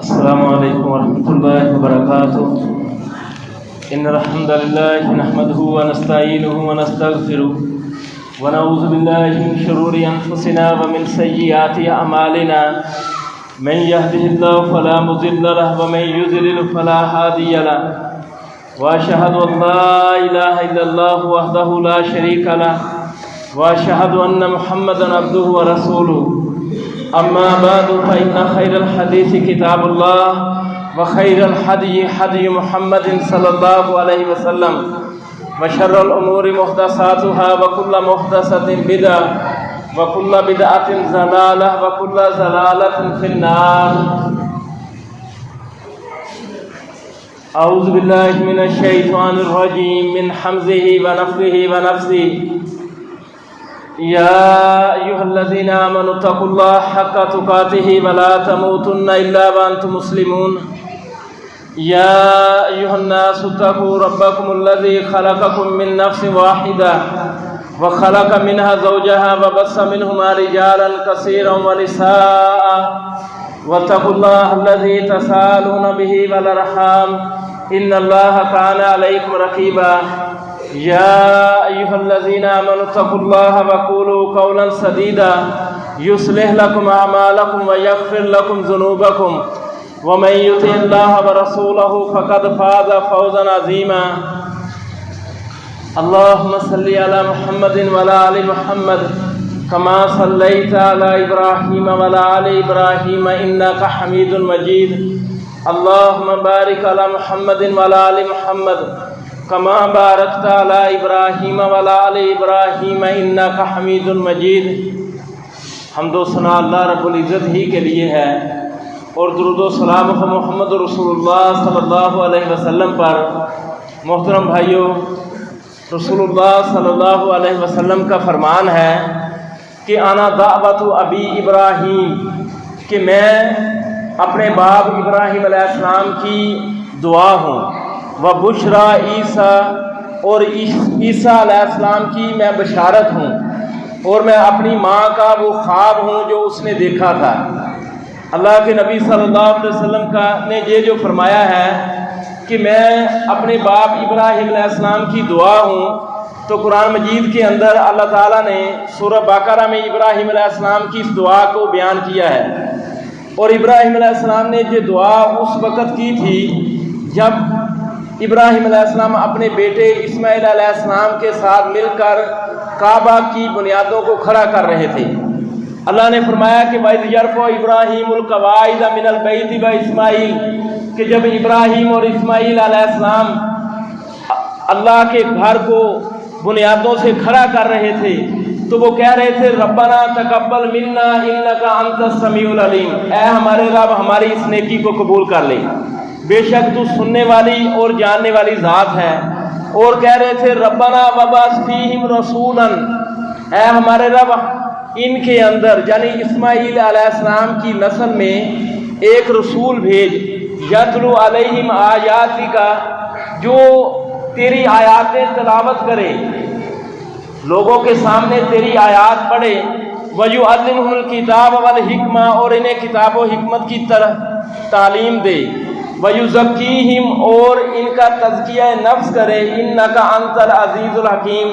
السلام علیکم ورحمۃ اللہ وبرکاتہ۔ ان الحمد للہ نحمده ونستعینه ونستغفره ونعوذ باللہ من شرور انفسنا ومن سیئات اعمالنا من يهده الله فلا مضل له ومن يضلل فلا هادي له واشهد ان لا اله الا الله وحده لا شريك له واشهد ان محمدا عبده ورسوله اما بعد فان خير الحديث كتاب الله وخير الهدي هدي محمد صلى الله عليه وسلم وشر الامور محدثاتها وكل محدثة بدعة وكل بدعة ضلالة وكل ضلالة في النار۔ اعوذ باللہ من الشیطان الرجیم من حمزه ونفخه ونفثه۔ یا ایھا الذین آمنوا اتقوا اللہ حق تقاته ولا تموتن الا وانتم مسلمون۔ یا ایھا الناس اتقوا ربکم الذی خلقکم من نفس واحدہ وخلق منها زوجها وبث منهما رجالا كثيرا ونساء واتقوا الله الذي تساءلون به والارحام ان الله كان عليكم رقيبا۔ يا ايها الذين امنوا اتقوا الله وقولوا قولا سديدا يصلح لكم اعمالكم ويغفر لكم ذنوبكم ومن يطع الله ورسوله فقد فاز فوزا عظيما۔ اللهم صل على محمد وعلى ال محمد كما صليت على ابراهيم وعلى ال ابراهيم انك حميد مجيد۔ اللهم بارك على محمد وعلى ال محمد كما باركت على ابراهيم وعلى ال ابراهيم انك حميد مجيد۔ حمد و ثنا اللہ رب العزت ہی کے لیے ہے، اور درود و سلام محمد رسول اللہ صلی اللہ علیہ وسلم پر۔ محترم بھائیوں، رسول اللہ صلی اللہ علیہ وسلم کا فرمان ہے کہ انا دعوت ابی ابراہیم، کہ میں اپنے باپ ابراہیم علیہ السلام کی دعا ہوں، و بشرا عیسیٰ، اور عیسیٰ علیہ السلام کی میں بشارت ہوں، اور میں اپنی ماں کا وہ خواب ہوں جو اس نے دیکھا تھا۔ اللہ کے نبی صلی اللہ علیہ وسلم نے یہ جو فرمایا ہے کہ میں اپنے باپ ابراہیم علیہ السلام کی دعا ہوں، تو قرآن مجید کے اندر اللہ تعالیٰ نے سورہ بقرہ میں ابراہیم علیہ السلام کی اس دعا کو بیان کیا ہے۔ اور ابراہیم علیہ السلام نے یہ دعا اس وقت کی تھی جب ابراہیم علیہ السلام اپنے بیٹے اسماعیل علیہ السلام کے ساتھ مل کر کعبہ کی بنیادوں کو کھڑا کر رہے تھے۔ اللہ نے فرمایا کہ وَإِذْ يَرْفَعُ إِبْرَاهِيمُ الْقَوَاعِدَ مِنَ الْبَيْتِ وَإِسْمَاعِيلُ، کہ جب ابراہیم اور اسماعیل علیہ السلام اللہ کے گھر کو بنیادوں سے کھڑا کر رہے تھے تو وہ کہہ رہے تھے ربنا تقبل منا انک انت السمیع العلیم، اے ہمارے رب ہماری اس نیکی کو قبول کر لے، بے شک تو سننے والی اور جاننے والی ذات ہے۔ اور کہہ رہے تھے ربنا وبعث فیہم رسولا، اے ہمارے رب ان کے اندر یعنی اسماعیل علیہ السلام کی نسل میں ایک رسول بھیج، یتلو علیہم آیاتک، جو تیری آیاتیں تلاوت کرے، لوگوں کے سامنے تیری آیات پڑھے، وَيُعَلِّمُهُمُ الْكِتَابَ وَالْحِکْمَةَ، اور انہیں کتاب و حکمت کی طرح تعلیم دے، وَيُزَكِّيهِمْ، اور ان کا تزکیہ نفس کرے، إِنَّكَ أَنْتَ الْعَزِيزُ الْحَكِيمُ،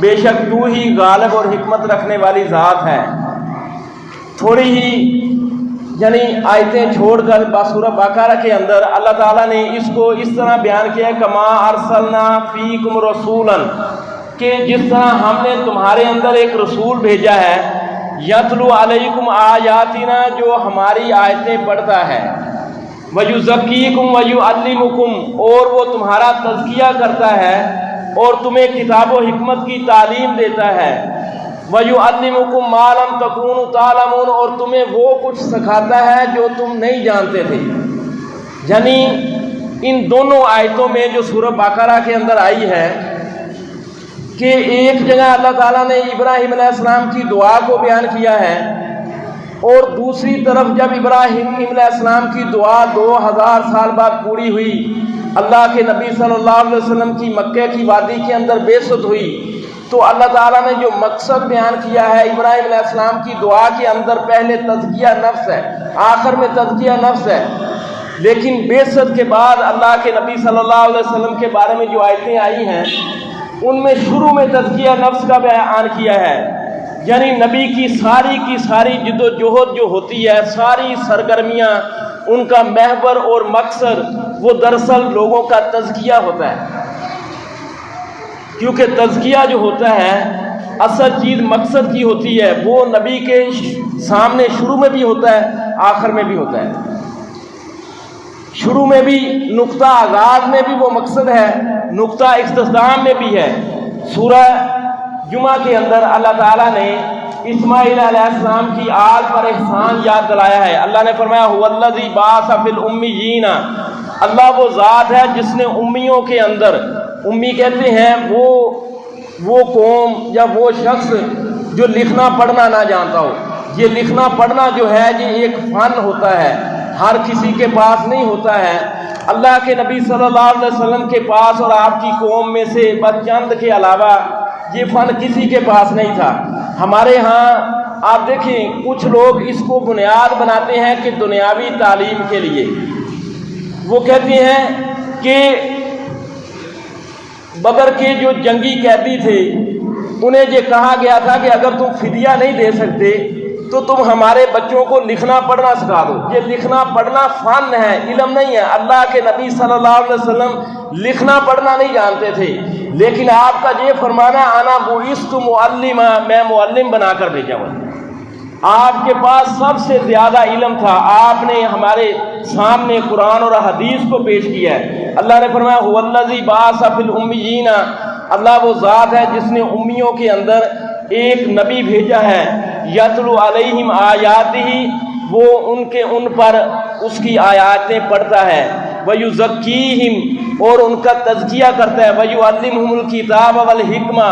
بے شک تو ہی غالب اور حکمت رکھنے والی ذات ہے۔ تھوڑی ہی یعنی آیتیں چھوڑ کر سورہ بقرہ کے اندر اللہ تعالیٰ نے اس کو اس طرح بیان کیا ہے کما ارسلنا فیکم رسولا، کہ جس طرح ہم نے تمہارے اندر ایک رسول بھیجا ہے، یتلو علیکم آیاتنا، جو ہماری آیتیں پڑھتا ہے، ویزکیکم ویعلمکم، اور وہ تمہارا تزکیہ کرتا ہے اور تمہیں کتاب و حکمت کی تعلیم دیتا ہے، وَيُعَلِّمُكُمْ مَا لَمْ تَكُونُوا تَعْلَمُونَ، اور تمہیں وہ کچھ سکھاتا ہے جو تم نہیں جانتے تھے۔ یعنی ان دونوں آیتوں میں جو سورہ بقرہ کے اندر آئی ہے کہ ایک جگہ اللہ تعالیٰ نے ابراہیم علیہ السلام کی دعا کو بیان کیا ہے، اور دوسری طرف جب ابراہیم علیہ السلام کی دعا 2000 سال بعد پوری ہوئی، اللہ کے نبی صلی اللہ علیہ وسلم کی مکہ کی وادی کے اندر بعثت ہوئی، تو اللہ تعالیٰ نے جو مقصد بیان کیا ہے ابراہیم علیہ السلام کی دعا کے اندر، پہلے تزکیہ نفس ہے، آخر میں تزکیہ نفس ہے، لیکن بعثت کے بعد اللہ کے نبی صلی اللہ علیہ وسلم کے بارے میں جو آیتیں آئی ہیں ان میں شروع میں تزکیہ نفس کا بیان کیا ہے، یعنی نبی کی ساری جد و جہد جو ہوتی ہے، ساری سرگرمیاں، ان کا محور اور مقصد وہ دراصل لوگوں کا تزکیہ ہوتا ہے، کیونکہ تزکیہ جو ہوتا ہے اصل چیز مقصد کی ہوتی ہے، وہ نبی کے سامنے شروع میں بھی ہوتا ہے، آخر میں بھی ہوتا ہے۔ شروع میں بھی نقطہ آغاز میں بھی وہ مقصد ہے، نقطہ اختتام میں بھی ہے۔ سورہ جمعہ کے اندر اللہ تعالیٰ نے اسماعیل علیہ السلام کی آل پر احسان یاد دلایا ہے۔ اللہ نے فرمایا هو الذی بعث فی الامیین، اللہ وہ ذات ہے جس نے امیوں کے اندر، امی کہتے ہیں وہ قوم یا وہ شخص جو لکھنا پڑھنا نہ جانتا ہو۔ یہ لکھنا پڑھنا جو ہے یہ ایک فن ہوتا ہے، ہر کسی کے پاس نہیں ہوتا ہے۔ اللہ کے نبی صلی اللہ علیہ وسلم کے پاس اور آپ کی قوم میں سے بس چند کے علاوہ یہ فن کسی کے پاس نہیں تھا۔ ہمارے ہاں آپ دیکھیں کچھ لوگ اس کو بنیاد بناتے ہیں کہ دنیاوی تعلیم کے لیے، وہ کہتے ہیں کہ بدر کے جو جنگی قیدی تھے انہیں یہ کہا گیا تھا کہ اگر تم فدیہ نہیں دے سکتے تو تم ہمارے بچوں کو لکھنا پڑھنا سکھا دو۔ یہ لکھنا پڑھنا فن ہے، علم نہیں ہے۔ اللہ کے نبی صلی اللہ علیہ وسلم لکھنا پڑھنا نہیں جانتے تھے، لیکن آپ کا یہ فرمانا آنا بعثت معلما، میں معلم بنا کر بھیجا ہوں۔ آپ کے پاس سب سے زیادہ علم تھا، آپ نے ہمارے سامنے قرآن اور حدیث کو پیش کیا ہے۔ اللہ نے فرمایا هو الذی بعث فی الامیین، اللہ وہ ذات ہے جس نے امیوں کے اندر ایک نبی بھیجا ہے، یتلو علیہم آیاتہ، وہ ان پر اس کی آیاتیں پڑھتا ہے، ویزکیہم، اور ان کا تزکیہ کرتا ہے، ویعلمہم الکتاب والحکمہ،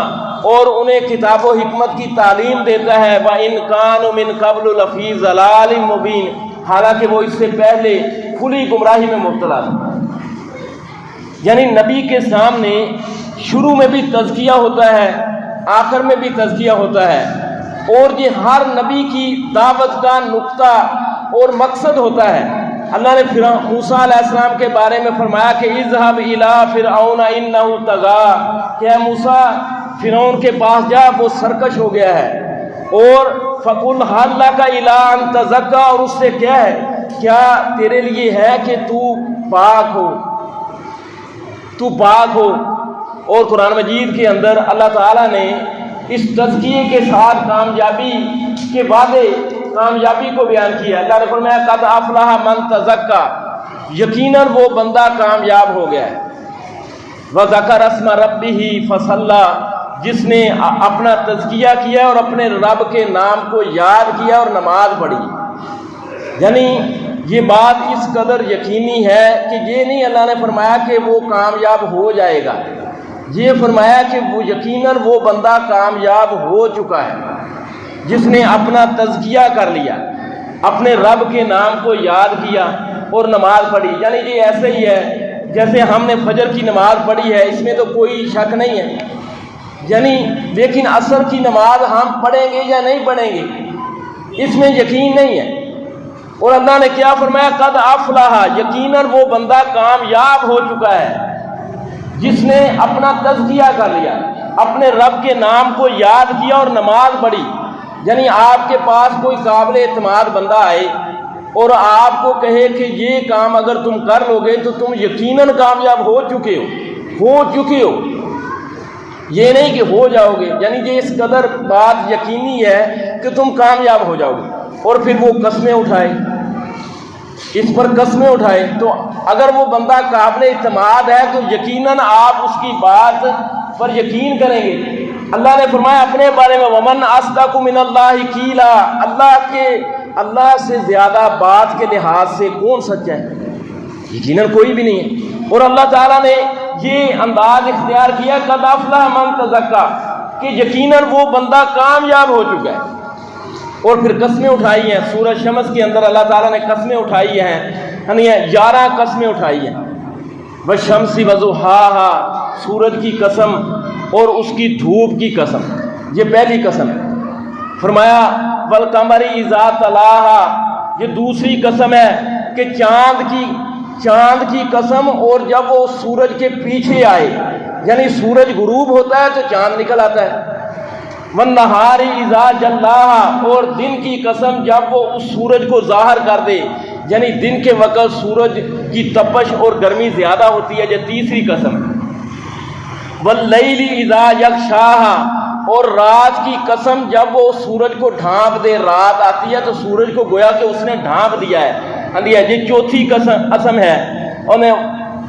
اور انہیں کتاب و حکمت کی تعلیم دیتا ہے، وَإِن كَانُوا مِن قَبْلُ لَفِي ضَلَالٍ مُبِينٍ، حالانکہ وہ اس سے پہلے کھلی گمراہی میں مبتلا تھا۔ یعنی نبی کے سامنے شروع میں بھی تزکیہ ہوتا ہے، آخر میں بھی تزکیہ ہوتا ہے، اور یہ ہر نبی کی دعوت کا نقطہ اور مقصد ہوتا ہے۔ اللہ نے موسیٰ علیہ السلام کے بارے میں فرمایا کہ اذهب الى فرعون انه طغى، کہ اے موسیٰ فرعون کے پاس جا، وہ سرکش ہو گیا ہے، اور فقل هل لك الى ان تزكى، اور اس سے کیا ہے، کیا تیرے لیے ہے کہ تو پاک ہو، تو پاک ہو۔ اور قرآن مجید کے اندر اللہ تعالیٰ نے اس تزکیے کے ساتھ کامیابی کے وعدے، کامیابی کو بیان کیا۔ اللہ نے فرمایا قد افلح من تزکا، یقیناً وہ بندہ کامیاب ہو گیا ہے، وذکر اسم ربہ فصلی، جس نے اپنا تزکیہ کیا اور اپنے رب کے نام کو یاد کیا اور نماز پڑھی۔ یعنی یہ بات اس قدر یقینی ہے کہ یہ نہیں اللہ نے فرمایا کہ وہ کامیاب ہو جائے گا، یہ فرمایا کہ وہ یقیناً وہ بندہ کامیاب ہو چکا ہے جس نے اپنا تزکیہ کر لیا، اپنے رب کے نام کو یاد کیا اور نماز پڑھی۔ یعنی یہ ایسے ہی ہے جیسے ہم نے فجر کی نماز پڑھی ہے، اس میں تو کوئی شک نہیں ہے، یعنی لیکن عصر کی نماز ہم پڑھیں گے یا نہیں پڑھیں گے اس میں یقین نہیں ہے۔ اور اللہ نے کیا فرمایا قد افلح، یقیناً وہ بندہ کامیاب ہو چکا ہے جس نے اپنا تزکیہ کر لیا، اپنے رب کے نام کو یاد کیا اور نماز پڑھی۔ یعنی آپ کے پاس کوئی قابل اعتماد بندہ آئے اور آپ کو کہے کہ یہ کام اگر تم کر لو گے تو تم یقیناً کامیاب ہو چکے ہو، یہ نہیں کہ ہو جاؤ گے، یعنی یہ اس قدر بات یقینی ہے کہ تم کامیاب ہو جاؤ گے، اور پھر وہ قسمیں اٹھائے، اس پر قسمیں اٹھائے، تو اگر وہ بندہ قابل اعتماد ہے تو یقیناً آپ اس کی بات پر یقین کریں گے۔ اللہ نے فرمایا اپنے بارے میں وَمَنْ أَصْدَقُ مِنَ اللَّهِ قِيلًا، اللہ سے زیادہ بات کے لحاظ سے کون سچا ہے؟ یقیناً کوئی بھی نہیں ہے۔ اور اللہ تعالیٰ نے یہ انداز اختیار کیا قد افلح من تزکا، کہ یقیناً وہ بندہ کامیاب ہو چکا ہے، اور پھر قسمیں اٹھائی ہیں۔ سورہ شمس کے اندر اللہ تعالیٰ نے قسمیں اٹھائی ہیں، یعنی 11 قسمیں اٹھائی ہیں، والشمس وضحاها، سورج کی قسم اور اس کی دھوپ کی قسم، یہ پہلی قسم ہے۔ فرمایا والقمر اذا تلاها، یہ دوسری قسم ہے کہ چاند کی چاند کی قسم، اور جب وہ سورج کے پیچھے آئے، یعنی سورج غروب ہوتا ہے تو چاند نکل آتا ہے۔ والنہار اذا جلاہا، اور دن کی قسم جب وہ اس سورج کو ظاہر کر دے، یعنی دن کے وقت سورج کی تپش اور گرمی زیادہ ہوتی ہے، یہ تیسری قسم۔ واللیل اذا یغشاہا، اور رات کی قسم جب وہ سورج کو ڈھانپ دے، رات آتی ہے تو سورج کو گویا کہ اس نے ڈھانپ دیا ہے، یہ چوتھی قسم ہے۔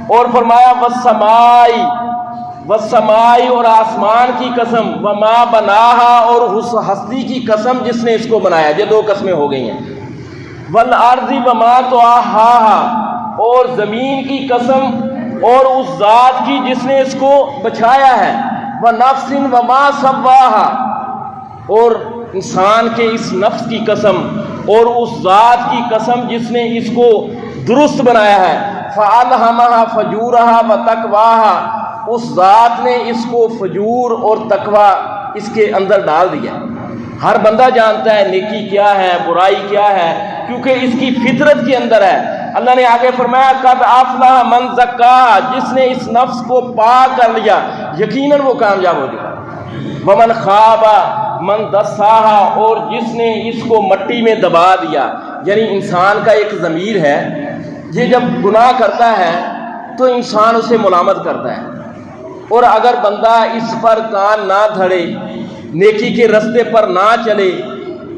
اور فرمایا والسمائی، اور آسمان کی قسم، وما بناہا، اور اس ہستی کی قسم جس نے اس کو بنایا، یہ دو قسمیں ہو گئی ہیں۔ والارض وما طحاہا، اور زمین کی قسم اور اس ذات کی جس نے اس کو بچھایا ہے۔ ونفس وما سواہا، اور انسان کے اس نفس کی قسم اور اس ذات کی قسم جس نے اس کو درست بنایا ہے۔ فَأَلْهَمَهَا فَجُورَهَا وَتَقْوَاهَا، اس ذات نے اس کو فجور اور تقوی اس کے اندر ڈال دیا۔ ہر بندہ جانتا ہے نیکی کیا ہے، برائی کیا ہے، کیونکہ اس کی فطرت کے اندر ہے۔ اللہ نے آگے فرمایا قد افلح من زکاہا، جس نے اس نفس کو پاک کر لیا یقیناً وہ کامیاب ہو گیا۔ ومن خاب من دساہا، اور جس نے اس کو مٹی میں دبا دیا، یعنی انسان کا ایک ضمیر ہے، یہ جب گناہ کرتا ہے تو انسان اسے ملامت کرتا ہے، اور اگر بندہ اس پر کان نہ دھڑے، نیکی کے رستے پر نہ چلے،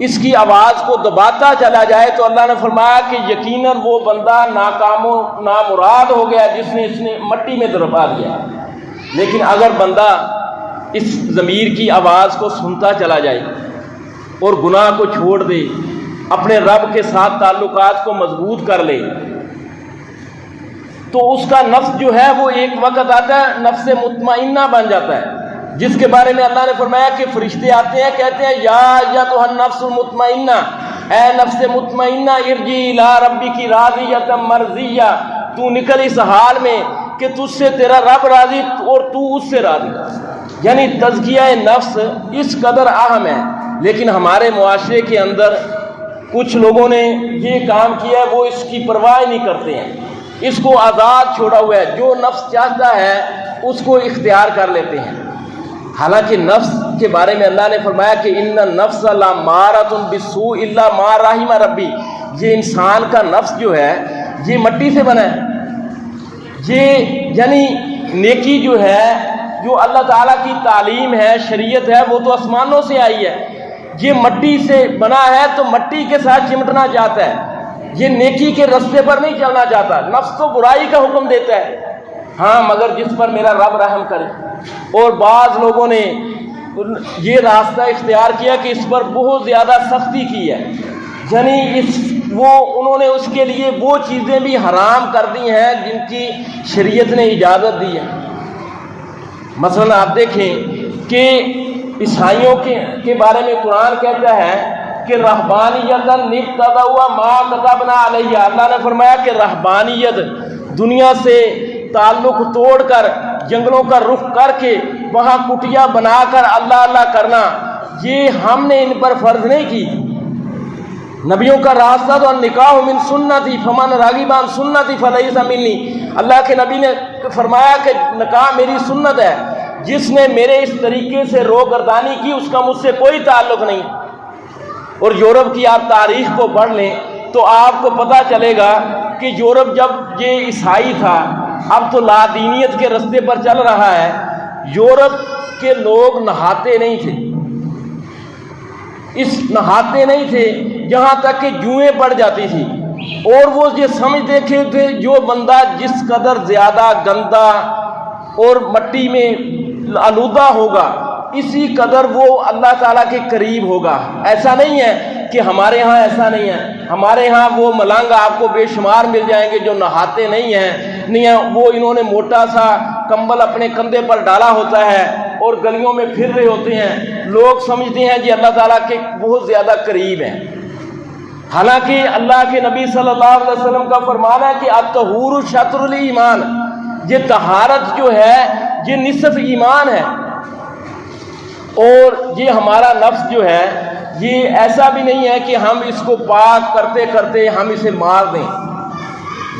اس کی آواز کو دباتا چلا جائے، تو اللہ نے فرمایا کہ یقیناً وہ بندہ ناکام و نامراد ہو گیا جس نے اس نے مٹی میں دبا دیا۔ لیکن اگر بندہ اس ضمیر کی آواز کو سنتا چلا جائے اور گناہ کو چھوڑ دے، اپنے رب کے ساتھ تعلقات کو مضبوط کر لے، تو اس کا نفس جو ہے وہ ایک وقت آتا ہے نفس مطمئنہ بن جاتا ہے، جس کے بارے میں اللہ نے فرمایا کہ فرشتے آتے ہیں، کہتے ہیں یا ایتھا النفس المطمئنہ، اے نفس مطمئنہ ارجعی الی ربک راضیۃ مرضیہ، تو نکل اس حال میں کہ تجھ سے تیرا رب راضی اور تو اس سے راضی۔ یعنی تزکیہ نفس اس قدر اہم ہے، لیکن ہمارے معاشرے کے اندر کچھ لوگوں نے یہ کام کیا ہے، وہ اس کی پرواہ نہیں کرتے ہیں، اس کو آزاد چھوڑا ہوا ہے، جو نفس چاہتا ہے اس کو اختیار کر لیتے ہیں۔ حالانکہ نفس کے بارے میں اللہ نے فرمایا کہ ان النفس لامارۃ بالسوء الا ما رحم ربی، یہ انسان کا نفس جو ہے یہ مٹی سے بنا ہے، یہ یعنی نیکی جو ہے، جو اللہ تعالیٰ کی تعلیم ہے، شریعت ہے، وہ تو آسمانوں سے آئی ہے، یہ مٹی سے بنا ہے تو مٹی کے ساتھ چمٹنا چاہتا ہے، یہ نیکی کے رستے پر نہیں چلنا چاہتا۔ نفس تو برائی کا حکم دیتا ہے، ہاں مگر جس پر میرا رب رحم کرے۔ اور بعض لوگوں نے یہ راستہ اختیار کیا کہ اس پر بہت زیادہ سختی کی ہے، یعنی انہوں نے اس کے لیے وہ چیزیں بھی حرام کر دی ہیں جن کی شریعت نے اجازت دی ہے۔ مثلا آپ دیکھیں کہ عیسائیوں کے بارے میں قرآن کہتا ہے کہ رہبانیت ابتدعوا ما كتبنا علیہ، اللہ نے فرمایا کہ رہبانیت، دنیا سے تعلق توڑ کر، جنگلوں کا رخ کر کے وہاں کٹیا بنا کر اللہ اللہ کرنا، یہ ہم نے ان پر فرض نہیں کی۔ نبیوں کا راستہ تو نکاح من سنتی فمن راغب عن سنتی فلیس منی، اللہ کے نبی نے فرمایا کہ نکاح میری سنت ہے، جس نے میرے اس طریقے سے روگردانی کی اس کا مجھ سے کوئی تعلق نہیں۔ اور یورپ کی آپ تاریخ کو پڑھ لیں تو آپ کو پتہ چلے گا کہ یورپ جب یہ عیسائی تھا، اب تو لادینیت کے رستے پر چل رہا ہے، یورپ کے لوگ نہاتے نہیں تھے، نہاتے نہیں تھے، یہاں تک کہ جوئیں پڑ جاتی تھی، اور وہ یہ سمجھتے تھے جو بندہ جس قدر زیادہ گندا اور مٹی میں آلودہ ہوگا اسی قدر وہ اللہ تعالیٰ کے قریب ہوگا۔ ایسا نہیں ہے کہ ہمارے ہاں ایسا نہیں ہے، ہمارے ہاں وہ ملنگ آپ کو بے شمار مل جائیں گے جو نہاتے نہیں ہیں، وہ انہوں نے موٹا سا کمبل اپنے کندھے پر ڈالا ہوتا ہے اور گلیوں میں پھر رہے ہوتے ہیں، لوگ سمجھتے ہیں جی اللہ تعالیٰ کے بہت زیادہ قریب ہیں۔ حالانکہ اللہ کے نبی صلی اللہ علیہ وسلم کا فرمان ہے کہ الطہور شطر الایمان، یہ طہارت جو ہے یہ نصف ایمان ہے، اور یہ ہمارا نفس جو ہے یہ ایسا بھی نہیں ہے کہ ہم اس کو پاک کرتے کرتے ہم اسے مار دیں،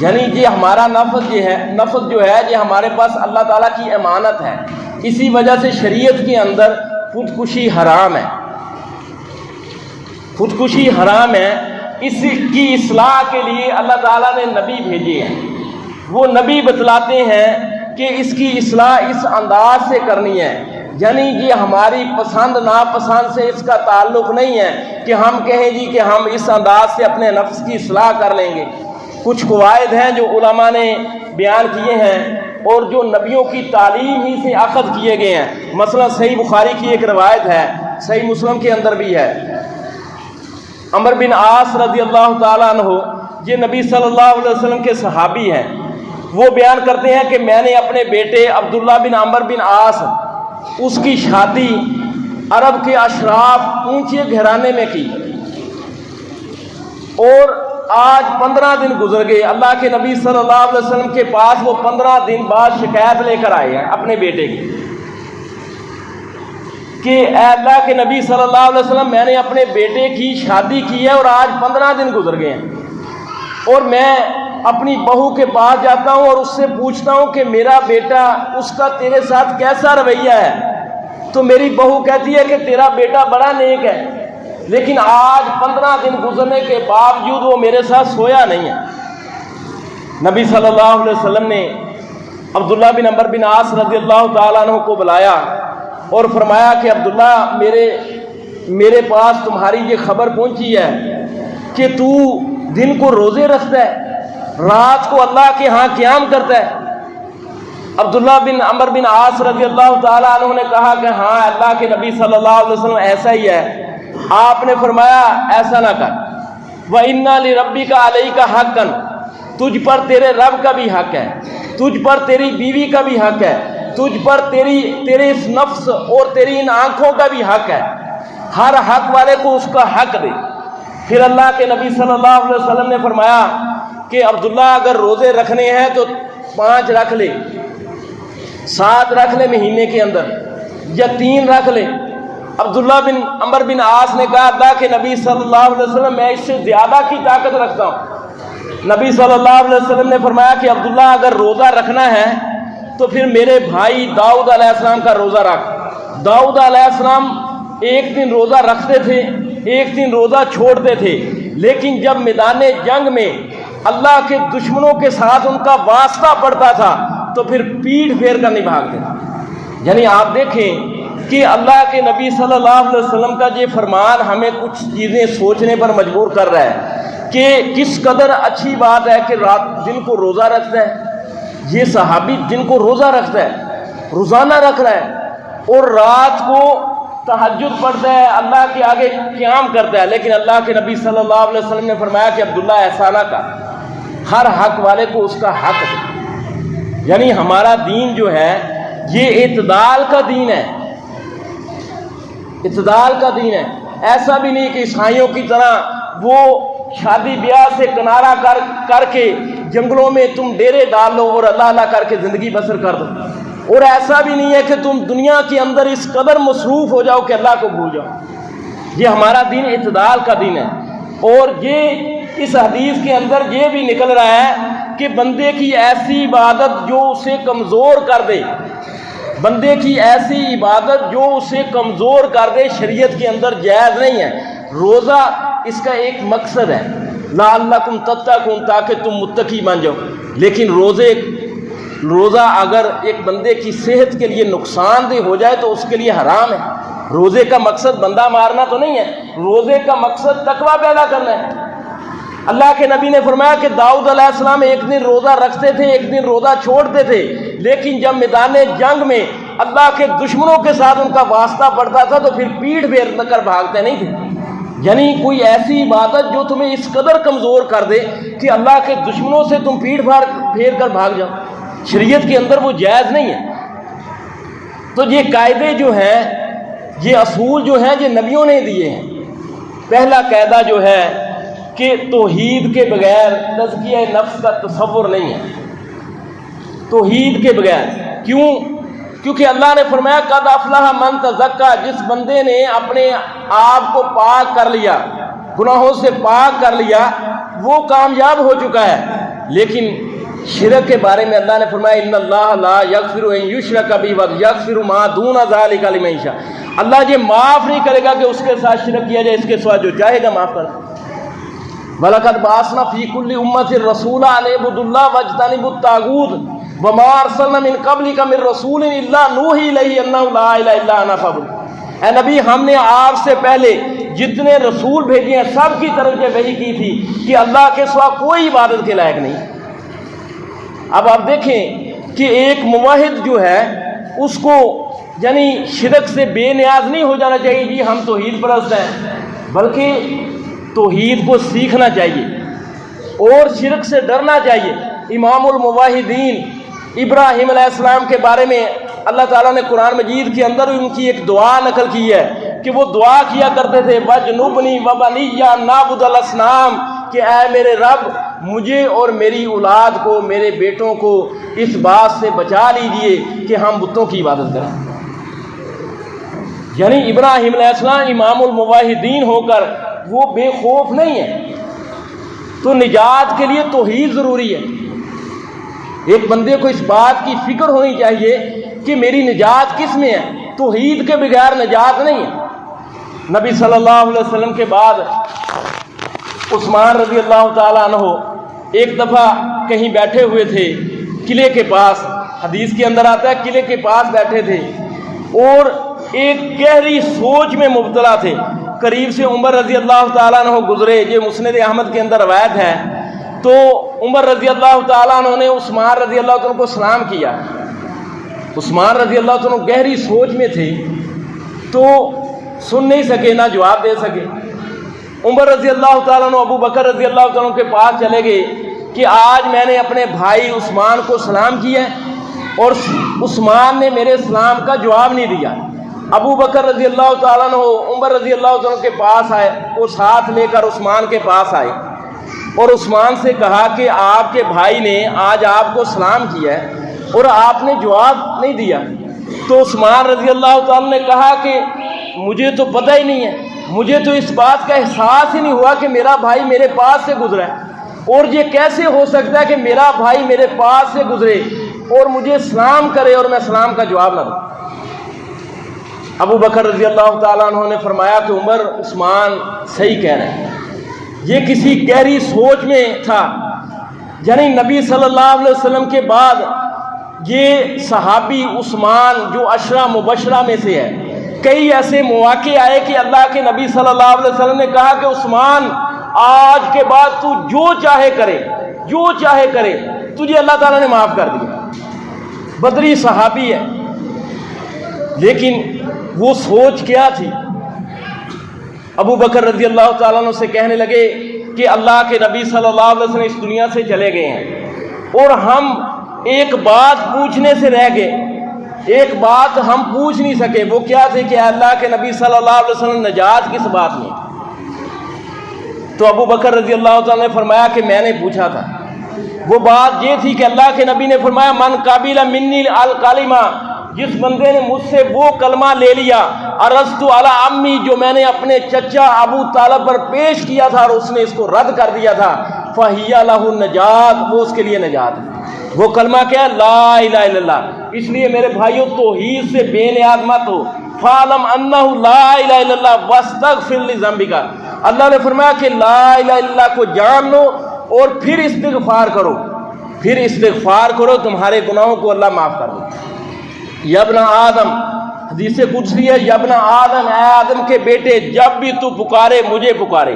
یعنی یہ ہمارا نفس جو ہے یہ ہمارے پاس اللہ تعالیٰ کی امانت ہے، اسی وجہ سے شریعت کے اندر خودکشی حرام ہے، خودکشی حرام ہے۔ اس کی اصلاح کے لیے اللہ تعالیٰ نے نبی بھیجے ہیں، وہ نبی بتلاتے ہیں کہ اس کی اصلاح اس انداز سے کرنی ہے، یعنی یہ ہماری پسند ناپسند سے اس کا تعلق نہیں ہے کہ ہم کہیں جی کہ ہم اس انداز سے اپنے نفس کی اصلاح کر لیں گے۔ کچھ قواعد ہیں جو علماء نے بیان کیے ہیں اور جو نبیوں کی تعلیم ہی سے اخذ کیے گئے ہیں۔ مثلا صحیح بخاری کی ایک روایت ہے، صحیح مسلم کے اندر بھی ہے، عمر بن عاص رضی اللہ تعالیٰ عنہ، یہ نبی صلی اللہ علیہ وسلم کے صحابی ہیں، وہ بیان کرتے ہیں کہ میں نے اپنے بیٹے عبداللہ بن عمر بن عاص، اس کی شادی عرب کے اشراف اونچے گھرانے میں کی، اور آج 15 دن گزر گئے، اللہ کے نبی صلی اللہ علیہ وسلم کے پاس وہ 15 دن بعد شکایت لے کر آئے ہیں اپنے بیٹے کی کہ اے اللہ کے نبی صلی اللہ علیہ وسلم، میں نے اپنے بیٹے کی شادی کی ہے اور آج 15 دن گزر گئے ہیں، اور میں اپنی بہو کے پاس جاتا ہوں اور اس سے پوچھتا ہوں کہ میرا بیٹا، اس کا تیرے ساتھ کیسا رویہ ہے، تو میری بہو کہتی ہے کہ تیرا بیٹا بڑا نیک ہے، لیکن آج 15 دن گزرنے کے باوجود وہ میرے ساتھ سویا نہیں ہے۔ نبی صلی اللہ علیہ وسلم نے عبداللہ بن عمر بن عاص رضی اللہ تعالیٰ عنہ کو بلایا اور فرمایا کہ عبداللہ، میرے پاس تمہاری یہ خبر پہنچی ہے کہ تو دن کو روزے رکھتا ہے، رات کو اللہ کے ہاں قیام کرتا ہے۔ عبداللہ بن عمر بن عاص رضی اللہ تعالیٰ عنہ نے کہا کہ ہاں اللہ کے نبی صلی اللہ علیہ وسلم ایسا ہی ہے۔ آپ نے فرمایا ایسا نہ کر، وَإِنَّ لِرَبِّكَ عَلَيْكَ حَقًّا، تجھ پر تیرے رب کا بھی حق ہے، تجھ پر تیری بیوی کا بھی حق ہے، تجھ پر تیرے اس نفس اور تیری ان آنکھوں کا بھی حق ہے، ہر حق والے کو اس کا حق دے۔ پھر اللہ کے نبی صلی اللہ علیہ وسلم نے فرمایا کہ عبداللہ اگر روزے رکھنے ہیں تو 5 رکھ لے، 7 رکھ لے مہینے کے اندر، یا 3 رکھ لے۔ عبداللہ بن عمر بن عاص نے کہا اللہ کے نبی صلی اللہ علیہ وسلم، میں اس سے زیادہ کی طاقت رکھتا ہوں۔ نبی صلی اللہ علیہ وسلم نے فرمایا کہ عبداللہ اگر روزہ رکھنا ہے تو پھر میرے بھائی داؤد علیہ السلام کا روزہ رکھ۔ داؤد علیہ السلام ایک دن روزہ رکھتے تھے، ایک دن روزہ چھوڑتے تھے، لیکن جب میدان جنگ میں اللہ کے دشمنوں کے ساتھ ان کا واسطہ پڑتا تھا تو پھر پیٹھ پھیر کر نہیں بھاگتے تھے۔ یعنی آپ دیکھیں کہ اللہ کے نبی صلی اللہ علیہ وسلم کا یہ فرمان ہمیں کچھ چیزیں سوچنے پر مجبور کر رہا ہے کہ کس قدر اچھی بات ہے کہ دن کو روزہ رکھتا ہے۔ یہ صحابی دن کو روزہ رکھتا ہے، روزانہ رکھ رہا ہے، اور رات کو تہجد پڑھتا ہے، اللہ کے آگے قیام کرتا ہے، لیکن اللہ کے نبی صلی اللہ علیہ وسلم نے فرمایا کہ عبداللہ ایسا نہ کر، ہر حق والے کو اس کا حق دے۔ یعنی ہمارا دین جو ہے یہ اعتدال کا دین ہے، اعتدال کا دین ہے۔ ایسا بھی نہیں کہ عیسائیوں کی طرح وہ شادی بیاہ سے کنارہ کر کے جنگلوں میں تم ڈیرے ڈال لو اور اللہ اللہ کر کے زندگی بسر کر دو، اور ایسا بھی نہیں ہے کہ تم دنیا کے اندر اس قدر مصروف ہو جاؤ کہ اللہ کو بھول جاؤ۔ یہ ہمارا دین اعتدال کا دین ہے، اور یہ اس حدیث کے اندر یہ بھی نکل رہا ہے کہ بندے کی ایسی عبادت جو اسے کمزور کر دے، بندے کی ایسی عبادت جو اسے کمزور کر دے، شریعت کے اندر جائز نہیں ہے۔ روزہ اس کا ایک مقصد ہے، لعلکم تتقون، تاکہ تم متقی بن جاؤ، لیکن روزہ اگر ایک بندے کی صحت کے لیے نقصان دہ ہو جائے تو اس کے لیے حرام ہے۔ روزے کا مقصد بندہ مارنا تو نہیں ہے، روزے کا مقصد تقویٰ پیدا کرنا ہے۔ اللہ کے نبی نے فرمایا کہ داؤد علیہ السلام ایک دن روزہ رکھتے تھے، ایک دن روزہ چھوڑتے تھے، لیکن جب میدان جنگ میں اللہ کے دشمنوں کے ساتھ ان کا واسطہ پڑتا تھا تو پھر پیٹھ پھیر کر بھاگتے نہیں تھے۔ یعنی کوئی ایسی عبادت جو تمہیں اس قدر کمزور کر دے کہ اللہ کے دشمنوں سے تم پیٹھ پھیر کر بھاگ جاؤ، شریعت کے اندر وہ جائز نہیں ہے۔ تو یہ قاعدے جو ہیں، یہ اصول جو ہیں، یہ نبیوں نے دیے ہیں۔ پہلا قاعدہ جو ہے کہ توحید کے بغیر تزکیہ نفس کا تصور نہیں ہے، توحید کے بغیر۔ کیوں؟ کیونکہ اللہ نے فرمایا قد افلح من تزکا، جس بندے نے اپنے آپ کو پاک کر لیا، گناہوں سے پاک کر لیا، وہ کامیاب ہو چکا ہے۔ لیکن شرک کے بارے میں اللہ نے فرمایا ان اللہ لا یغفر ان یشرک بہ ویغفر ما دون ذلک لمن یشاء، اللہ یہ معاف نہیں کرے گا کہ اس کے ساتھ شرک کیا جائے، اس کے سوا جو چاہے گا معاف کر۔ وَلَقَدْ بَعَثْنَا فِي كُلِّ أُمَّةٍ رَسُولًا أَنِ اعْبُدُوا اللَّهَ وَاجْتَنِبُوا الطَّاغُوتَ وَمَا أَرْسَلْنَا مِن قَبْلِكَ مِن رَّسُولٍ إِلَّا نُوحِي إِلَيْهِ أَنَّهُ لَا إِلَٰهَ إِلَّا أَنَا فَاعْبُدُونِ، اے نبی ہم نے آپ سے پہلے جتنے رسول بھیجے ہیں سب کی طرف یہ وحی کی تھی کہ اللہ کے سوا کوئی عبادت کے لائق نہیں۔ اب آپ دیکھیں کہ ایک موحد جو ہے اس کو یعنی شرک سے بے نیاز نہیں ہو جانا چاہیے جی ہم توحید پرست ہیں، بلکہ توحید کو سیکھنا چاہیے اور شرک سے ڈرنا چاہیے۔ امام الموحدین ابراہیم علیہ السلام کے بارے میں اللہ تعالیٰ نے قرآن مجید کے اندر ان کی ایک دعا نقل کی ہے کہ وہ دعا کیا کرتے تھے وَجْنُبْنِي وَبَنِيَّ أَن نَعْبُدَ الْأَصْنَامَ، کہ اے میرے رب مجھے اور میری اولاد کو، میرے بیٹوں کو اس بات سے بچا لیجئے کہ ہم بتوں کی عبادت کریں۔ یعنی ابراہیم علیہ السلام امام الموحدین ہو کر وہ بے خوف نہیں ہے، تو نجات کے لیے توحید ضروری ہے۔ ایک بندے کو اس بات کی فکر ہونی چاہیے کہ میری نجات کس میں ہے، توحید کے بغیر نجات نہیں ہے۔ نبی صلی اللہ علیہ وسلم کے بعد عثمان رضی اللہ تعالیٰ عنہ ایک دفعہ کہیں بیٹھے ہوئے تھے قلعے کے پاس، حدیث کے اندر آتا ہے قلعے کے پاس بیٹھے تھے اور ایک گہری سوچ میں مبتلا تھے۔ قریب سے عمر رضی اللہ تعالیٰ عنہ گزرے، یہ مسند احمد کے اندر روایت ہے، تو عمر رضی اللہ تعالیٰ عنہ نے عثمان رضی اللہ عنہ کو سلام کیا۔ عثمان رضی اللہ عنہ گہری سوچ میں تھے تو سن نہیں سکے نہ جواب دے سکے۔ عمر رضی اللہ تعالیٰ عنہ ابو بکر رضی اللہ عنہ کے پاس چلے گئے کہ آج میں نے اپنے بھائی عثمان کو سلام کیا اور عثمان نے میرے سلام کا جواب نہیں دیا۔ ابو بکر رضی اللہ تعالیٰ عنہ عمر رضی اللہ عنہ کے پاس آئے، وہ ساتھ لے کر عثمان کے پاس آئے اور عثمان سے کہا کہ آپ کے بھائی نے آج آپ کو سلام کیا ہے اور آپ نے جواب نہیں دیا۔ تو عثمان رضی اللہ تعالیٰ نے کہا کہ مجھے تو پتہ ہی نہیں ہے، مجھے تو اس بات کا احساس ہی نہیں ہوا کہ میرا بھائی میرے پاس سے گزرا ہے، اور یہ کیسے ہو سکتا ہے کہ میرا بھائی میرے پاس سے گزرے اور مجھے سلام کرے اور میں سلام کا جواب نہ دوں۔ ابو بکر رضی اللہ تعالیٰ عنہ نے فرمایا کہ عمر عثمان صحیح کہہ رہے ہیں، یہ کسی گہری سوچ میں تھا۔ یعنی نبی صلی اللہ علیہ وسلم کے بعد یہ صحابی عثمان جو عشرہ مبشرہ میں سے ہے، کئی ایسے مواقع آئے کہ اللہ کے نبی صلی اللہ علیہ وسلم نے کہا کہ عثمان آج کے بعد تو جو چاہے کرے، جو چاہے کرے، تجھے اللہ تعالیٰ نے معاف کر دیا۔ بدری صحابی ہے، لیکن وہ سوچ کیا تھی؟ ابو بکر رضی اللہ تعالیٰ عنہ سے کہنے لگے کہ اللہ کے نبی صلی اللہ علیہ وسلم اس دنیا سے چلے گئے ہیں اور ہم ایک بات پوچھنے سے رہ گئے، ایک بات ہم پوچھ نہیں سکے، وہ کیا تھی کہ اللہ کے نبی صلی اللہ علیہ وسلم نجات کس بات میں؟ تو ابو بکر رضی اللہ تعالیٰ نے فرمایا کہ میں نے پوچھا تھا، وہ بات یہ تھی کہ اللہ کے نبی نے فرمایا من قبل منی الکلمہ، جس بندے نے مجھ سے وہ کلمہ لے لیا ارستُ علی امی، جو میں نے اپنے چچا ابو طالب پر پیش کیا تھا اور اس نے اس کو رد کر دیا تھا، فہی لہ النجات، وہ اس کے لیے نجات ہے۔ وہ کلمہ کیا ہے؟ لا الہ الا اللہ۔ اس لیے میرے بھائیوں توحید سے بے نیاز مت ہو، فَعْلَمْ أَنَّهُ لَا إِلَهَ إِلَّا اللَّهُ وَاسْتَغْفِرْ لِذَنبِكَ، اللہ نے فرمایا کہ لا الہ الا اللہ کو جان لو اور پھر استغفار کرو، پھر استغفار کرو، تمہارے گناہوں کو اللہ معاف کر دے۔ یا ابن آدم، حدیث قدسی ہے، یا ابن آدم، اے آدم کے بیٹے، جب بھی تو پکارے مجھے پکارے،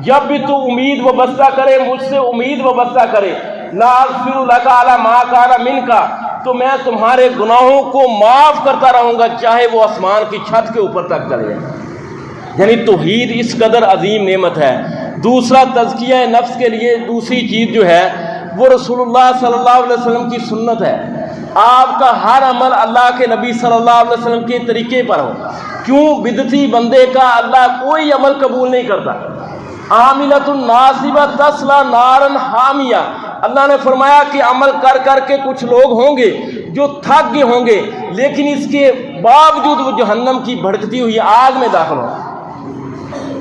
جب بھی تو امید وابستہ کرے مجھ سے امید وابستہ کرے، لا اغفر لک علی ما کان منک، تو میں تمہارے گناہوں کو معاف کرتا رہوں گا چاہے وہ آسمان کی چھت کے اوپر تک چلے جائے۔ یعنی توحید اس قدر عظیم نعمت ہے۔ دوسرا تزکیہ نفس کے لیے دوسری چیز جو ہے وہ رسول اللہ صلی اللہ علیہ وسلم کی سنت ہے۔ آپ کا ہر عمل اللہ کے نبی صلی اللہ علیہ وسلم کے طریقے پر ہو۔ کیوں؟ بدعتی بندے کا اللہ کوئی عمل قبول نہیں کرتا۔ عاملۃ ناصبہ تصلی نارا حامیہ، اللہ نے فرمایا کہ عمل کر کر کے کچھ لوگ ہوں گے جو تھک گئے ہوں گے، لیکن اس کے باوجود وہ جہنم کی بھڑکتی ہوئی آگ میں داخل ہوں۔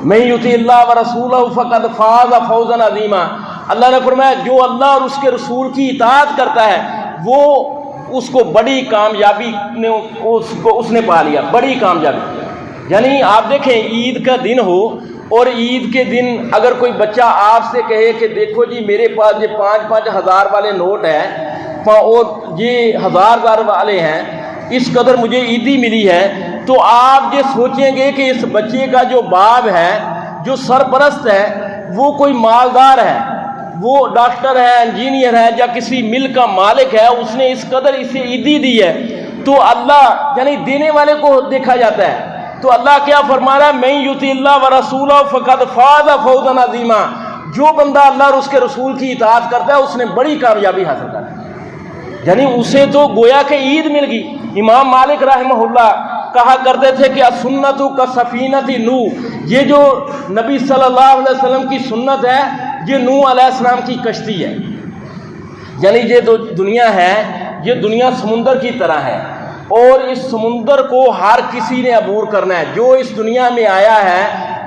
من یطع اللہ ورسولہ فقد فاز فوزا عظیما، اللہ نے فرمایا جو اللہ اور اس کے رسول کی اطاعت کرتا ہے وہ اس کو بڑی کامیابی نے اس نے پا لیا، بڑی کامیابی۔ یعنی آپ دیکھیں عید کا دن ہو اور عید کے دن اگر کوئی بچہ آپ سے کہے کہ دیکھو جی میرے پاس یہ 5-5 ہزار والے نوٹ ہیں اور یہ 1000 والے ہیں، اس قدر مجھے عیدی ملی ہے، تو آپ یہ سوچیں گے کہ اس بچے کا جو باپ ہے، جو سرپرست ہے، وہ کوئی مالدار ہے، وہ ڈاکٹر ہے، انجینئر ہے، یا کسی مل کا مالک ہے، اس نے اس قدر اسے عیدی دی ہے، تو اللہ یعنی دینے والے کو دیکھا جاتا ہے۔ تو اللہ کیا فرما رہا ہے، من یطع اللہ ورسولہ فقد فاز فوزا عظیما، جو بندہ اللہ اور اس کے رسول کی اطاعت کرتا ہے اس نے بڑی کامیابی حاصل کر لی، یعنی اسے تو گویا کہ عید مل گئی۔ امام مالک رحمہ اللہ کہا کرتے تھے کہ السنت کالسفینۃ نوح، یہ جو نبی صلی اللہ علیہ وسلم کی سنت ہے یہ نوح علیہ السلام کی کشتی ہے، یعنی یہ جو دنیا ہے یہ دنیا سمندر کی طرح ہے، اور اس سمندر کو ہر کسی نے عبور کرنا ہے، جو اس دنیا میں آیا ہے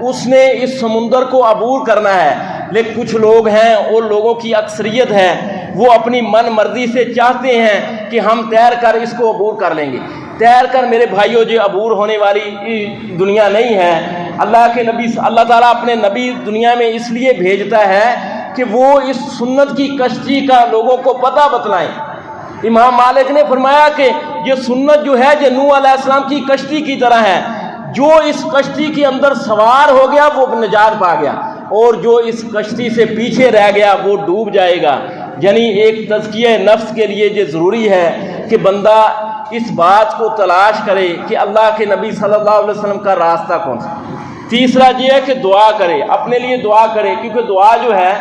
اس نے اس سمندر کو عبور کرنا ہے، لیکن کچھ لوگ ہیں اور لوگوں کی اکثریت ہے وہ اپنی من مرضی سے چاہتے ہیں کہ ہم تیر کر اس کو عبور کر لیں گے۔ تیر کر میرے بھائیوں جو عبور ہونے والی دنیا نہیں ہے۔ اللہ کے نبی اللہ تعالیٰ اپنے نبی دنیا میں اس لیے بھیجتا ہے کہ وہ اس سنت کی کشتی کا لوگوں کو پتہ بتلائیں۔ امام مالک نے فرمایا کہ یہ سنت جو ہے یہ نوح علیہ السلام کی کشتی کی طرح ہے، جو اس کشتی کے اندر سوار ہو گیا وہ نجات پا گیا، اور جو اس کشتی سے پیچھے رہ گیا وہ ڈوب جائے گا۔ یعنی ایک تزکیہ نفس کے لیے یہ ضروری ہے کہ بندہ اس بات کو تلاش کرے کہ اللہ کے نبی صلی اللہ علیہ وسلم کا راستہ کون سا۔ تیسرا یہ ہے کہ دعا کرے، اپنے لیے دعا کرے، کیونکہ دعا جو ہے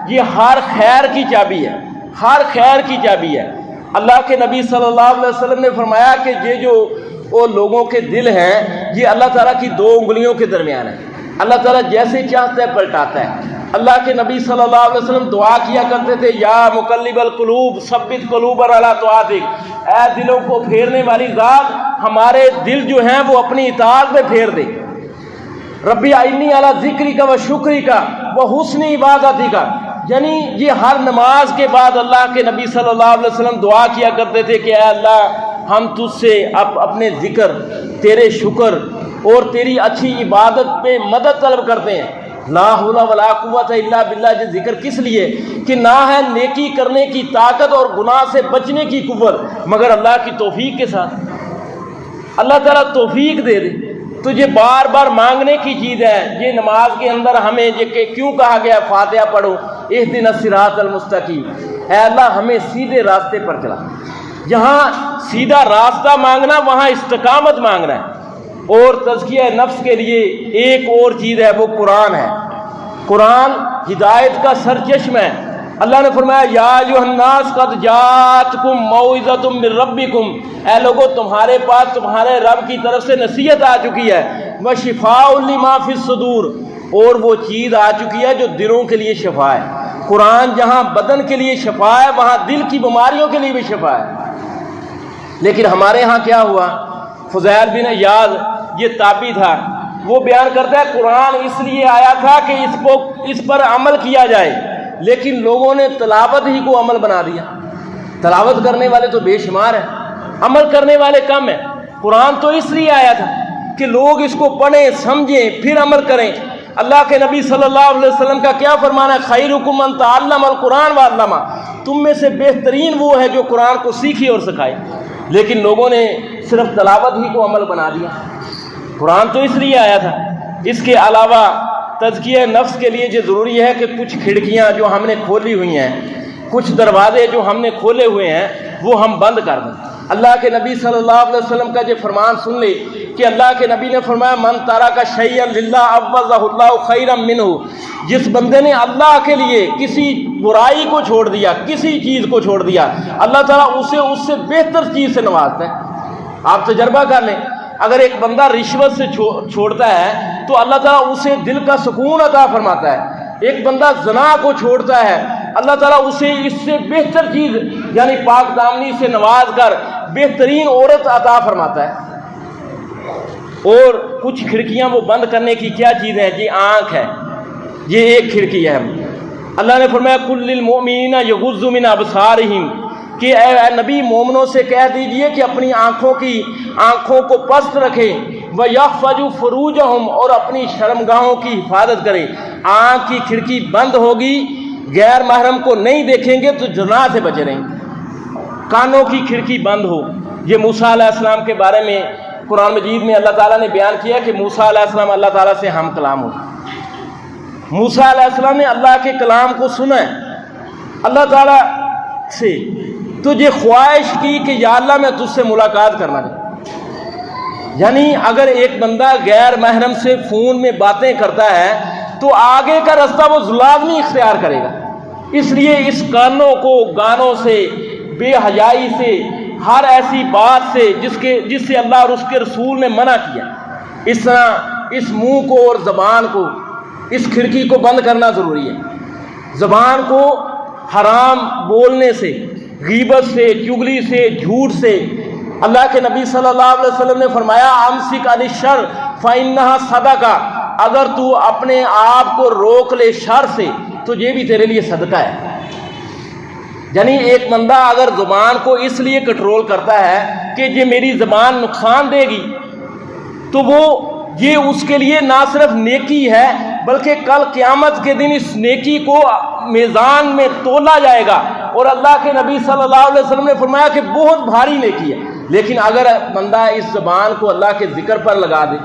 یہ ہر خیر کی چابی ہے، ہر خیر کی چابی ہے۔ اللہ کے نبی صلی اللہ علیہ وسلم نے فرمایا کہ یہ جو وہ لوگوں کے دل ہیں یہ اللہ تعالیٰ کی 2 انگلیوں کے درمیان ہے، اللہ تعالیٰ جیسے چاہتا ہے پلٹاتا ہے۔ اللہ کے نبی صلی اللہ علیہ وسلم دعا کیا کرتے تھے، یا مقلب القلوب ثبت قلوبنا علی طاعتک، اے دلوں کو پھیرنے والی ذات ہمارے دل جو ہیں وہ اپنی اطاعت میں پھیر دے۔ ربی اعنی علی ذکرک و شکرک و حسن عبادتک، یعنی یہ ہر نماز کے بعد اللہ کے نبی صلی اللہ علیہ وسلم دعا کیا کرتے تھے کہ اے اللہ ہم تجھ سے اپنے ذکر، تیرے شکر اور تیری اچھی عبادت پہ مدد طلب کرتے ہیں۔ لا حول ولا قوت الا باللہ، یہ ذکر کس لیے کہ نہ ہے نیکی کرنے کی طاقت اور گناہ سے بچنے کی قوت مگر اللہ کی توفیق کے ساتھ۔ اللہ تعالیٰ توفیق دے دے تو یہ بار بار مانگنے کی چیز ہے۔ یہ نماز کے اندر ہمیں یہ کیوں کہا گیا فاتحہ پڑھو، اہدنا الصراط المستقیم، اے اللہ ہمیں سیدھے راستے پر چلا۔ جہاں سیدھا راستہ مانگنا وہاں استقامت مانگنا ہے۔ اور تزکیہ نفس کے لیے ایک اور چیز ہے، وہ قرآن ہے۔ قرآن ہدایت کا سرچشمہ ہے۔ اللہ نے فرمایا یا ایھا الناس قد جاءتکم موعظۃ من ربکم، اے لوگو تمہارے پاس تمہارے رب کی طرف سے نصیحت آ چکی ہے، وشفاء لما فی الصدور، اور وہ چیز آ چکی ہے جو دلوں کے لیے شفا ہے۔ قرآن جہاں بدن کے لیے شفا ہے وہاں دل کی بیماریوں کے لیے بھی شفا ہے۔ لیکن ہمارے ہاں کیا ہوا، فضیل بن عیاض یہ تابعی تھا، وہ بیان کرتا ہے قرآن اس لیے آیا تھا کہ اس پر عمل کیا جائے، لیکن لوگوں نے تلاوت ہی کو عمل بنا دیا۔ تلاوت کرنے والے تو بے شمار ہیں، عمل کرنے والے کم ہیں۔ قرآن تو اس لیے آیا تھا کہ لوگ اس کو پڑھیں، سمجھیں، پھر عمل کریں۔ اللہ کے نبی صلی اللہ علیہ وسلم کا کیا فرمانا ہے، خیرکم من تعلم القرآن وعلمہ، تم میں سے بہترین وہ ہے جو قرآن کو سیکھے اور سکھائے۔ لیکن لوگوں نے صرف تلاوت ہی کو عمل بنا دیا۔ قرآن تو اس لیے آیا تھا۔ اس کے علاوہ تزکیہ نفس کے لیے یہ ضروری ہے کہ کچھ کھڑکیاں جو ہم نے کھولی ہوئی ہیں، کچھ دروازے جو ہم نے کھولے ہوئے ہیں وہ ہم بند کر دیں۔ اللہ کے نبی صلی اللہ علیہ وسلم کا یہ فرمان سن لے کہ اللہ کے نبی نے فرمایا من ترک شیئا للہ عوضہ اللہ خیرا منہ، جس بندے نے اللہ کے لیے کسی برائی کو چھوڑ دیا، کسی چیز کو چھوڑ دیا، اللہ تعالیٰ اسے اس سے بہتر چیز سے نوازتا ہے۔ آپ تجربہ کر لیں، اگر ایک بندہ رشوت سے چھوڑتا ہے تو اللہ تعالیٰ اسے دل کا سکون عطا فرماتا ہے۔ ایک بندہ زنا کو چھوڑتا ہے، اللہ تعالیٰ اسے اس سے بہتر چیز یعنی پاک دامنی سے نواز کر بہترین عورت عطا فرماتا ہے۔ اور کچھ کھڑکیاں وہ بند کرنے کی کیا چیز ہے، یہ آنکھ ہے، یہ ایک کھڑکی ہے۔ اللہ نے فرمایا کل للمؤمنین یغضوا من ابصارہم کہ اے نبی مومنوں سے کہہ دیجئے کہ اپنی آنکھوں کو پست رکھیں وَيَحْفَظُوا فُرُوجَهُمْ اور اپنی شرمگاہوں کی حفاظت کریں. آنکھ کی کھڑکی بند ہوگی، غیر محرم کو نہیں دیکھیں گے تو جناح سے بچے رہیں گے. کانوں کی کھڑکی بند ہو. یہ موسیٰ علیہ السلام کے بارے میں قرآن مجید میں اللہ تعالیٰ نے بیان کیا کہ موسیٰ علیہ السلام اللہ تعالیٰ سے ہم کلام ہو. موسیٰ علیہ السلام نے اللہ کے کلام کو سنا ہے اللہ تعالیٰ سے، تو یہ خواہش کی کہ یا اللہ میں تجھ سے ملاقات کرنا چاہتا. یعنی اگر ایک بندہ غیر محرم سے فون میں باتیں کرتا ہے تو آگے کا رستہ وہ لازمی اختیار کرے گا. اس لیے اس کانوں کو گانوں سے، بے حیائی سے، ہر ایسی بات سے جس سے اللہ اور اس کے رسول نے منع کیا، اس طرح اس منہ کو اور زبان کو، اس کھڑکی کو بند کرنا ضروری ہے. زبان کو حرام بولنے سے، غیبت سے، چغلی سے، جھوٹ سے. اللہ کے نبی صلی اللہ علیہ وسلم نے فرمایا امسک عن الشر فإنها صدقہ، اگر تو اپنے آپ کو روک لے شر سے تو یہ بھی تیرے لیے صدقہ ہے. یعنی ایک بندہ اگر زبان کو اس لیے کنٹرول کرتا ہے کہ یہ میری زبان نقصان دے گی تو وہ یہ اس کے لیے نہ صرف نیکی ہے بلکہ کل قیامت کے دن اس نیکی کو میزان میں تولا جائے گا. اور اللہ کے نبی صلی اللہ علیہ وسلم نے فرمایا کہ بہت بھاری نیکی ہے. لیکن اگر بندہ اس زبان کو اللہ کے ذکر پر لگا دے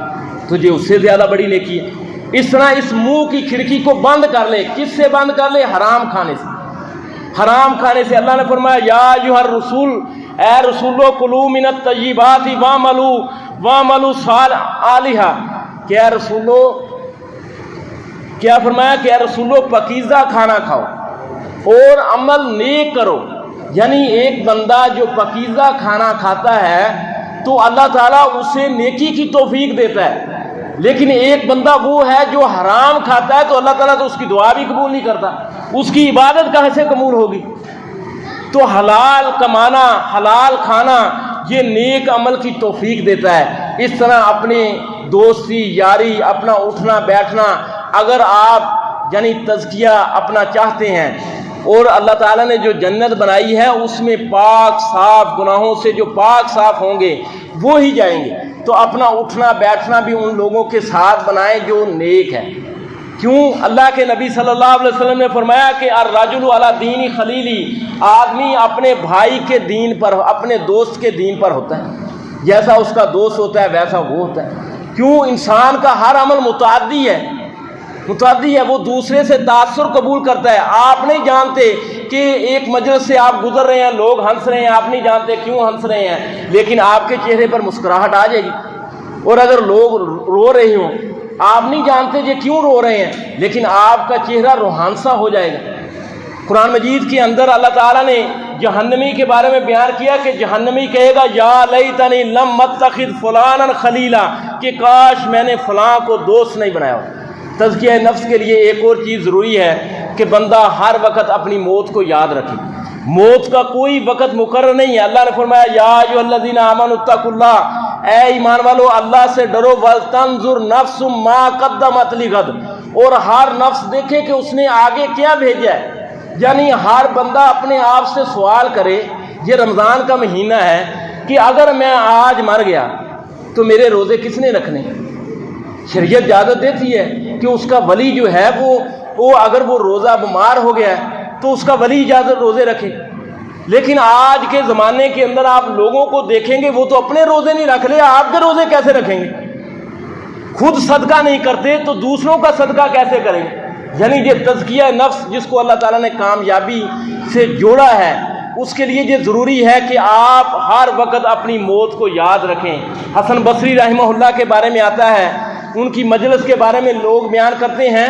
تو یہ اس سے زیادہ بڑی نیکی ہے. اس طرح اس منہ کی کھڑکی کو بند کر لے. کس سے بند کر لے؟ حرام کھانے سے. حرام کھانے سے. اللہ نے فرمایا یا ایھا الرسول، اے رسولو کلوا من الطیبات واعملوا صالحا، کہ اے رسولو، کیا فرمایا کہ اے رسولو پاکیزہ کھانا کھاؤ اور عمل نیک کرو. یعنی ایک بندہ جو پاکیزہ کھانا کھاتا ہے تو اللہ تعالیٰ اسے نیکی کی توفیق دیتا ہے. لیکن ایک بندہ وہ ہے جو حرام کھاتا ہے تو اللہ تعالیٰ تو اس کی دعا بھی قبول نہیں کرتا، اس کی عبادت کہاں سے قبول ہوگی؟ تو حلال کمانا، حلال کھانا یہ نیک عمل کی توفیق دیتا ہے. اس طرح اپنے دوستی یاری، اپنا اٹھنا بیٹھنا، اگر آپ یعنی تزکیہ اپنا چاہتے ہیں اور اللہ تعالیٰ نے جو جنت بنائی ہے اس میں پاک صاف، گناہوں سے جو پاک صاف ہوں گے وہ ہی جائیں گے. تو اپنا اٹھنا بیٹھنا بھی ان لوگوں کے ساتھ بنائیں جو نیک ہے. کیوں؟ اللہ کے نبی صلی اللہ علیہ وسلم نے فرمایا کہ الرجل علی دین خلیلی، آدمی اپنے بھائی کے دین پر، اپنے دوست کے دین پر ہوتا ہے. جیسا اس کا دوست ہوتا ہے ویسا وہ ہوتا ہے. کیوں؟ انسان کا ہر عمل متعدی ہے، وہ دوسرے سے تاثر قبول کرتا ہے. آپ نہیں جانتے کہ ایک مجلس سے آپ گزر رہے ہیں، لوگ ہنس رہے ہیں، آپ نہیں جانتے کیوں ہنس رہے ہیں، لیکن آپ کے چہرے پر مسکراہٹ آ جائے گی. اور اگر لوگ رو رہے ہوں، آپ نہیں جانتے یہ کیوں رو رہے ہیں، لیکن آپ کا چہرہ روحانسا ہو جائے گا. قرآن مجید کے اندر اللہ تعالیٰ نے جہنمی کے بارے میں بیان کیا کہ جہنمی کہے گا یا لیتنی لم اتخذ فلانا خلیلا، کہ کاش میں نے فلاں کو دوست نہیں بنایا ہو. تزکیہ نفس کے لیے ایک اور چیز ضروری ہے کہ بندہ ہر وقت اپنی موت کو یاد رکھے. موت کا کوئی وقت مقرر نہیں ہے. اللہ نے فرمایا یا ایھا الذین آمنوا اتقوا اللہ، اے ایمان والو اللہ سے ڈرو، ولتنظر نفس ما قدمت لغد، اور ہر نفس دیکھے کہ اس نے آگے کیا بھیجا ہے. یعنی ہر بندہ اپنے آپ سے سوال کرے. یہ رمضان کا مہینہ ہے کہ اگر میں آج مر گیا تو میرے روزے کس نے رکھنے؟ شریعت اجازت دیتی ہے کہ اس کا ولی جو ہے وہ اگر وہ روزہ بیمار ہو گیا ہے تو اس کا ولی اجازت روزے رکھے. لیکن آج کے زمانے کے اندر آپ لوگوں کو دیکھیں گے وہ تو اپنے روزے نہیں رکھ لے، آپ کے روزے کیسے رکھیں گے؟ خود صدقہ نہیں کرتے تو دوسروں کا صدقہ کیسے کریں گے؟ یعنی یہ تزکیہ نفس جس کو اللہ تعالیٰ نے کامیابی سے جوڑا ہے، اس کے لیے یہ ضروری ہے کہ آپ ہر وقت اپنی موت کو یاد رکھیں. حسن بصری رحمہ اللہ کے بارے میں آتا ہے، ان کی مجلس کے بارے میں لوگ بیان کرتے ہیں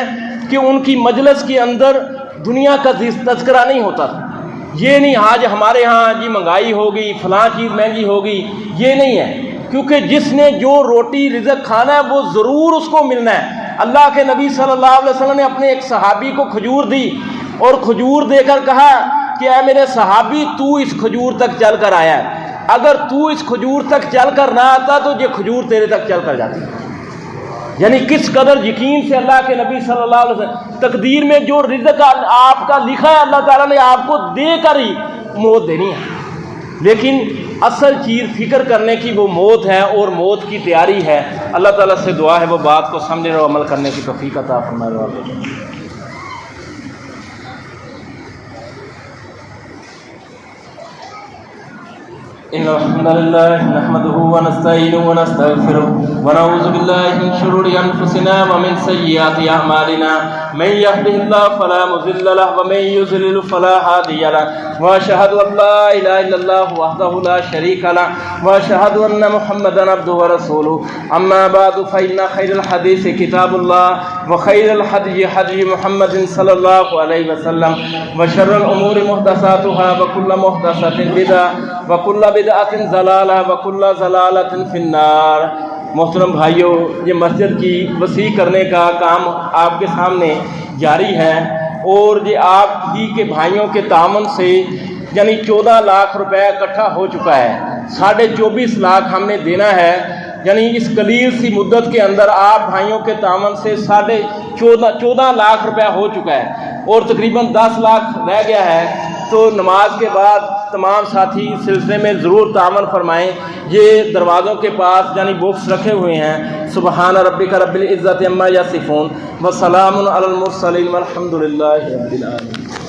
کہ ان کی مجلس کے اندر دنیا کا تذکرہ نہیں ہوتا تھا. یہ نہیں آج ہمارے ہاں جی مہنگائی ہوگی، فلاں چیز مہنگی ہوگی، یہ نہیں ہے. کیونکہ جس نے جو روٹی رزق کھانا ہے وہ ضرور اس کو ملنا ہے. اللہ کے نبی صلی اللہ علیہ وسلم نے اپنے ایک صحابی کو کھجور دی اور کھجور دے کر کہا کہ اے میرے صحابی تو اس کھجور تک چل کر آیا ہے، اگر تو اس کھجور تک چل کر نہ آتا تو یہ کھجور تیرے تک چل کر جاتی. یعنی کس قدر یقین سے اللہ کے نبی صلی اللہ علیہ وسلم تقدیر میں جو رزق آپ کا لکھا ہے اللہ تعالیٰ نے آپ کو دے کر ہی موت دینی ہے، لیکن اصل چیز فکر کرنے کی وہ موت ہے اور موت کی تیاری ہے۔ اللہ تعالیٰ سے دعا ہے وہ بات کو سمجھنے اور عمل کرنے کی توفیق عطا فرمائے۔ إن الحمد لله نحمده ونستعينه ونستغفره ونعوذ بالله من شرور أنفسنا ومن سيئات أعمالنا من يهده الله فلا مضل له ومن يضلل فلا هادي له وأشهد أن لا إله إلا الله وحده لا شريك له وأشهد أن محمدا عبده ورسوله أما بعد فإن خير الحديث كتاب الله وخير الهدي هدي محمد صلى الله عليه وسلم وشر الأمور محدثاتها وكل محدثة بدعة وكل بدعۃ ضلالہ وکل ضلالۃ فی النار۔ محترم بھائیوں، یہ مسجد کی وسیع کرنے کا کام آپ کے سامنے جاری ہے، اور یہ آپ ہی کے بھائیوں کے تعاون سے یعنی 14 لاکھ روپے اکٹھا ہو چکا ہے۔ 24.5 لاکھ ہم نے دینا ہے، یعنی اس قلیل سی مدت کے اندر آپ بھائیوں کے تعاون سے 14.5 لاکھ روپے ہو چکا ہے، اور تقریباً 10 لاکھ رہ گیا ہے۔ تو نماز کے بعد تمام ساتھی اس سلسلے میں ضرور تعاون فرمائیں۔ یہ دروازوں کے پاس یعنی باکس رکھے ہوئے ہیں۔ سبحان ربک رب العزت عما یصفون وسلام علی المرسلین والحمد للہ رب العالمین۔